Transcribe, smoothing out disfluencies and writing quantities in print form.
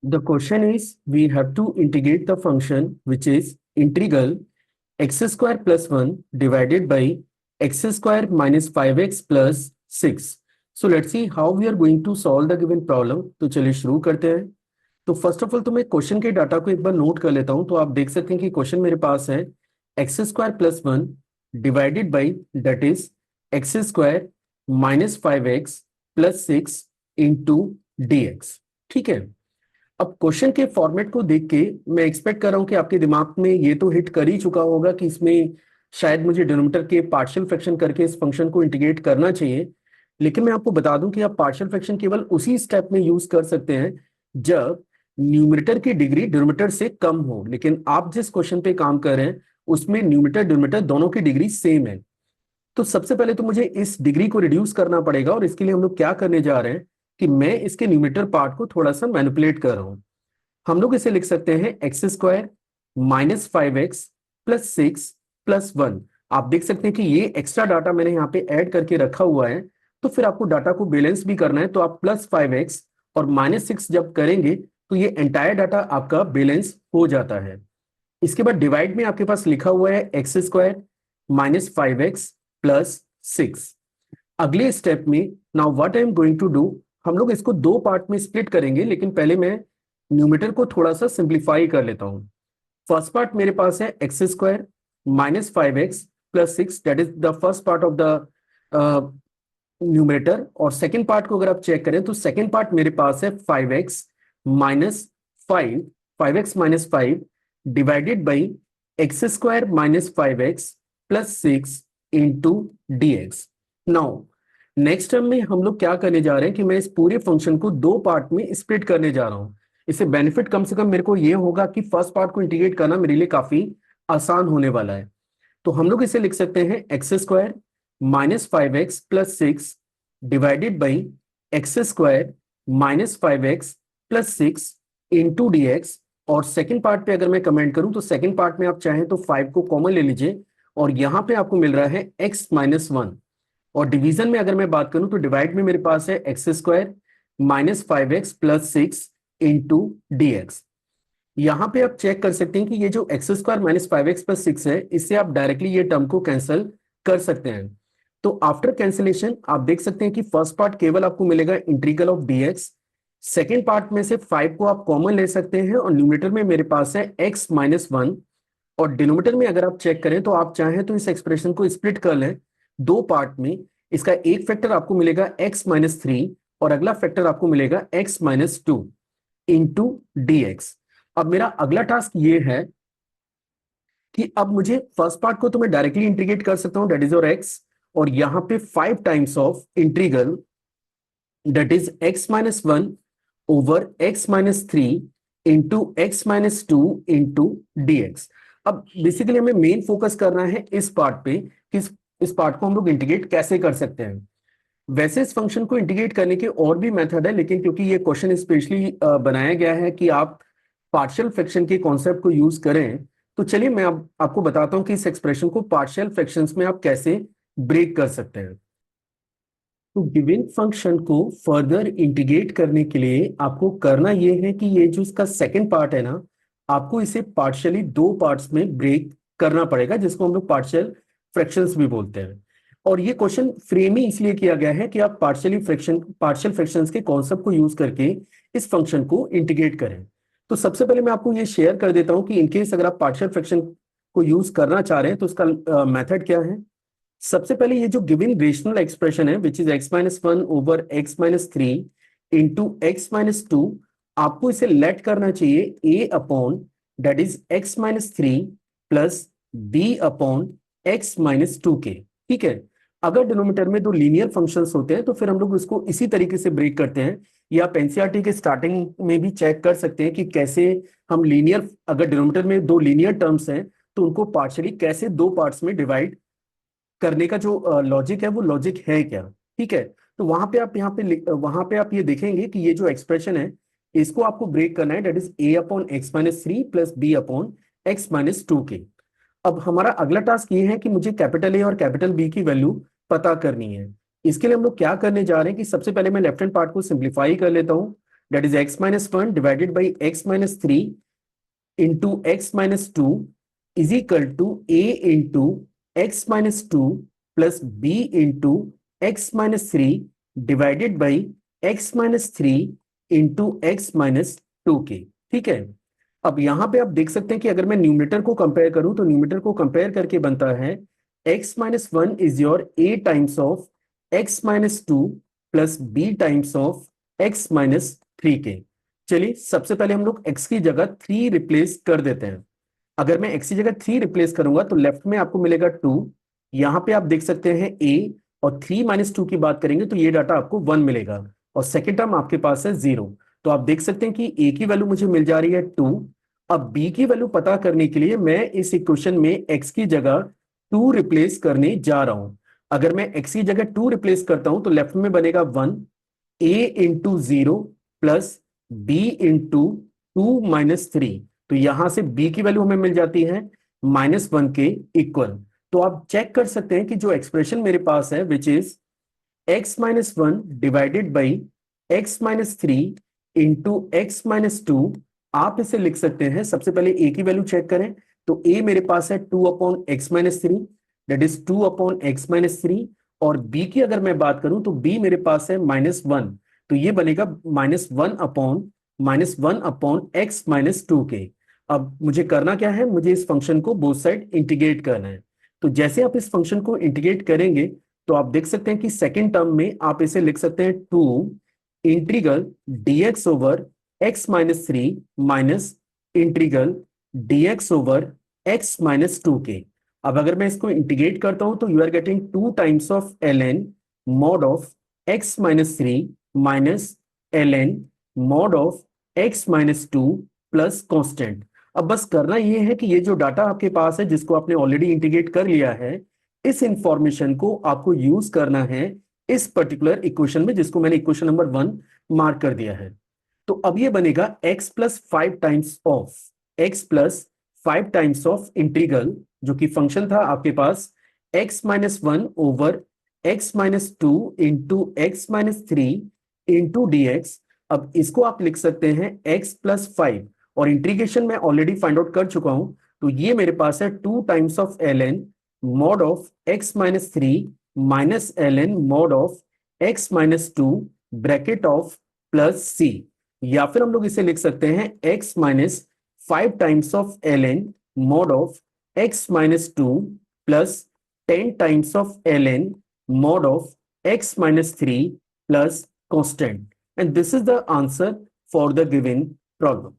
The question is, we have to integrate the function which is integral x square plus 1 divided by x square minus 5x plus 6. So let's see how we are going to solve the given problem. तो चलिए शुरू करते हैं। तो first of all तो मैं question के data को एक बार नोट कर लेता हूं। तो आप देख सकते हैं कि क्वेश्चन मेरे पास है x square plus 1 divided by that is x square minus 5x plus 6 into dx। ठीक है। अब क्वेश्चन के फॉर्मेट को देख के मैं एक्सपेक्ट कर रहा हूं कि आपके दिमाग में ये तो हिट कर ही चुका होगा कि इसमें शायद मुझे डिनोमिनेटर के पार्शियल फ्रैक्शन करके इस फंक्शन को इंटीग्रेट करना चाहिए। लेकिन मैं आपको बता दूं कि आप पार्शियल फ्रैक्शन केवल उसी स्टेप में यूज कर सकते हैं जब न्यूमरेटर की डिग्री डिनोमिनेटर से कम हो। लेकिन आप जिस क्वेश्चन पे काम कर रहे हैं उसमें न्यूमरेटर डिनोमिनेटर दोनों की डिग्री सेम है। तो सबसे पहले तो मुझे इस डिग्री को रिड्यूस करना पड़ेगा और इसके लिए हम लोग क्या करने जा रहे हैं कि मैं इसके न्यूमरेटर पार्ट को थोड़ा सा मैनिपुलेट कर रहा हूं। हम लोग इसे लिख सकते हैं x square minus 5x plus 6 plus 1। आप देख सकते हैं कि ये एक्स्ट्रा डाटा मैंने यहाँ पे ऐड करके रखा हुआ है। तो फिर आपको डाटा को बैलेंस भी करना है, तो आप प्लस 5x और माइनस 6 जब करेंगे तो ये एंटायर डाटा आपका बैलेंस हो जाता है। इसके बाद डिवाइड में आपके पास लिखा हुआ है x square minus 5x plus 6। अगले स्टेप में now what I am going to do, हम लोग इसको दो पार्ट में स्प्लिट करेंगे। लेकिन पहले मैं न्यूमरेटर को थोड़ा सा सिंप्लीफाई कर लेता हूं। फर्स्ट पार्ट मेरे पास है x square minus 5x plus 6, that is the first part of the numerator. और सेकेंड पार्ट को अगर आप चेक करें तो सेकेंड पार्ट मेरे पास है 5x minus 5x minus 5 divided by x square minus 5x plus 6 into dx। Now next term में हम लोग क्या करने जा रहे हैं कि मैं इस पूरे फंक्शन को दो पार्ट में स्प्लिट करने जा रहा हूं। इससे बेनिफिट कम से कम मेरे को ये होगा कि फर्स्ट पार्ट को इंटीग्रेट करना मेरे लिए काफी आसान होने वाला है। तो हम लोग इसे लिख सकते हैं x square minus 5x plus 6 divided by x square minus 5x plus 6 into dx। और सेकेंड पार्ट पे अगर मैं कमेंट करूं तो सेकेंड पार्ट में आप चाहें तो 5 को कॉमन ले लीजिए और यहां पे आपको मिल रहा है x माइनस 1। और डिवीजन में अगर मैं बात करूं तो डिवाइड में मेरे पास है x square minus 5x plus 6 into dx। यहां पे आप चेक कर सकते हैं कि ये जो x square minus 5x plus 6 है, इससे आप डायरेक्टली ये टर्म को कैंसिल कर सकते हैं। तो आफ्टर कैंसिलेशन आप देख सकते हैं कि फर्स्ट पार्ट केवल आपको मिलेगा integral of dx। Second part में से 5 को आप कॉमन ले सकते हैं और न्यूमरेटर में मेरे पास है x माइनस 1। और डिनोमिनेटर में अगर आप चेक करें तो आप चाहें तो इस एक्सप्रेशन को स्प्लिट कर लें दो पार्ट में। इसका एक फैक्टर आपको मिलेगा x माइनस 3 और अगला फैक्टर आपको मिलेगा x माइनस 2 इंटू dx। अब मेरा अगला टास्क ये है कि अब मुझे फर्स्ट पार्ट को तो मैं डायरेक्टली इंटीग्रेट कर सकता हूं, दैट इज और x। और यहां पे 5 times of integral that is x minus 1 over x minus 3 into x minus 2 into dx। अब बेसिकली हमें मेन फोकस करना है इस पार्ट पे कि इस पार्ट को हम लोग इंटीग्रेट कैसे कर सकते हैं। वैसे इस फंक्शन को इंटीग्रेट करने के और भी मेथड है, लेकिन क्योंकि ये क्वेश्चन स्पेशली बनाया गया है कि आप पार्शियल फ्रैक्शन के कॉन्सेप्ट को यूज करें, तो चलिए मैं आपको बताता हूं कि इस एक्सप्रेशन को पार्शियल फ्रैक्शंस में आप कैसे ब्रेक कर सकते हैं। तो गिवन फंक्शन को फर्दर इंटीग्रेट करने के लिए आपको करना ये है कि ये जो इसका सेकंड पार्ट है ना, आपको इसे पार्शियली दो पार्ट्स में ब्रेक करना पड़ेगा, जिसको हम लोग पार्शियल फ्रैक्शंस भी बोलते हैं। और ये क्वेश्चन फ्रेम ही इसलिए किया गया है कि आप पार्शियल फ्रैक्शंस के कॉन्सेप्ट को यूज करके इस फंक्शन को इंटीग्रेट करें। तो सबसे पहले मैं आपको ये शेयर कर देता हूं कि इनकेस अगर आप पार्शियल फ्रैक्शन को यूज करना चाह रहे हैं तो उसका मेथड क्या है। सबसे पहले ये जो गिवन रेशनल एक्सप्रेशन है which is x minus 1 over x minus 3 into x minus 2, आपको इसे लेट करना चाहिए a upon that is x minus 3 plus b upon x minus 2 के। ठीक है। अगर डिनोमिनेटर में दो लीनियर फंक्शंस होते हैं तो फिर हम लोग इसको इसी तरीके से ब्रेक करते हैं। या आप एनसीईआरटी के स्टार्टिंग में भी चेक कर सकते हैं कि कैसे हम लीनियर, अगर डिनोमिनेटर में दो लीनियर टर्म्स हैं तो उनको पार्शियली कैसे दो पार्ट्स में डिवाइड करने का जो लॉजिक है वो लॉजिक है क्या। ठीक है। तो वहां पे आप ये देखेंगे कि ये जो एक्सप्रेशन है इसको आपको ब्रेक करना है, that is a upon X minus 3 plus B upon X minus 2 के। अब हमारा अगला टास्क ये है कि मुझे कैपिटल ए और कैपिटल बी की वैल्यू पता करनी है। इसके लिए हम लोग क्या करने जा रहे हैं कि सबसे पहले मैं लेफ्ट हैंड पार्ट को सिंप्लीफाई कर लेता हूं। that is x minus 1 divided by x minus 3 into x minus 2 is equal to a into x minus 2 plus b into x minus 3 divided by x minus 3 into x minus 2k। ठीक है। अब यहां पे आप देख सकते हैं कि अगर मैं न्यूमरेटर को कंपेयर करूं तो न्यूमरेटर को कंपेयर करके बनता है x minus 1 is your a times of x minus 2 plus b times of x minus 3k। चलिए सबसे पहले हम लोग x की जगह 3 रिप्लेस कर देते हैं। अगर मैं x की जगह 3 रिप्लेस करूंगा तो लेफ्ट में आपको मिलेगा 2, यहां पे आप देख सकते हैं a, और 3 माइनस 2 की बात करेंगे तो ये डाटा आपको 1 मिलेगा, और सेकेंड टर्म आपके पास है 0। तो आप देख सकते हैं कि a की वैल्यू मुझे मिल जा रही है 2। अब b की वैल्यू पता करने के लिए मैं इस इक्वेशन में x की जगह 2 रिप्लेस करने जा रहा हूं। अगर मैं x की जगह 2 रिप्लेस करता हूं तो लेफ्ट में बनेगा 1, a into 0 plus b into 2 minus 3। तो यहां से b की वैल्यू हमें मिल जाती है -1 के इक्वल। तो आप चेक कर सकते हैं कि जो एक्सप्रेशन मेरे पास है which is x minus 1 divided by x minus 3 into x minus 2, आप इसे लिख सकते हैं। सबसे पहले a की वैल्यू चेक करें तो a मेरे पास है 2 upon X minus 3, that is 2 upon X minus 3, और b की अगर मैं बात करूं तो b मेरे पास है -1, तो ये बनेगा -1 अपॉन एक्स माइनस 2k। अब मुझे करना क्या है, मुझे इस फंक्शन को बोथ साइड इंटीग्रेट करना है। तो जैसे आप इस फंक्शन को इंटीग्रेट करेंगे तो आप देख सकते हैं कि सेकेंड टर्म में आप इसे लिख सकते हैं 2 integral dx over x minus 3 minus integral dx over x minus 2k। अब अगर मैं इसको इंटीग्रेट करता हूं तो you are getting 2 times of ln mod of x minus 3 minus ln mod of x minus 2 plus constant. अब बस करना ये है कि ये जो डाटा आपके पास है जिसको आपने ऑलरेडी इंटीग्रेट कर लिया है, इस इंफॉर्मेशन को आपको यूज करना है इस पर्टिकुलर इक्वेशन में, जिसको मैंने इक्वेशन नंबर 1 मार्क कर दिया है। तो अब ये बनेगा x plus 5 times of integral, जो कि फंक्शन था आपके पास x minus 1 over x minus 2 into x minus 3 into D x. अब इसको आप लिख सकते हैं x प्लस 5, और इंटीग्रेशन में ऑलरेडी फाइंड आउट कर चुका हूं, तो ये मेरे पास है 2 times of ln mod of x minus 3 minus ln mod of x minus 2 bracket of plus c, या फिर हम लोग इसे लिख सकते हैं x minus 5 times of ln mod of x minus 2 plus 10 times of ln mod of x minus 3 plus constant, and this is the answer for the given problem.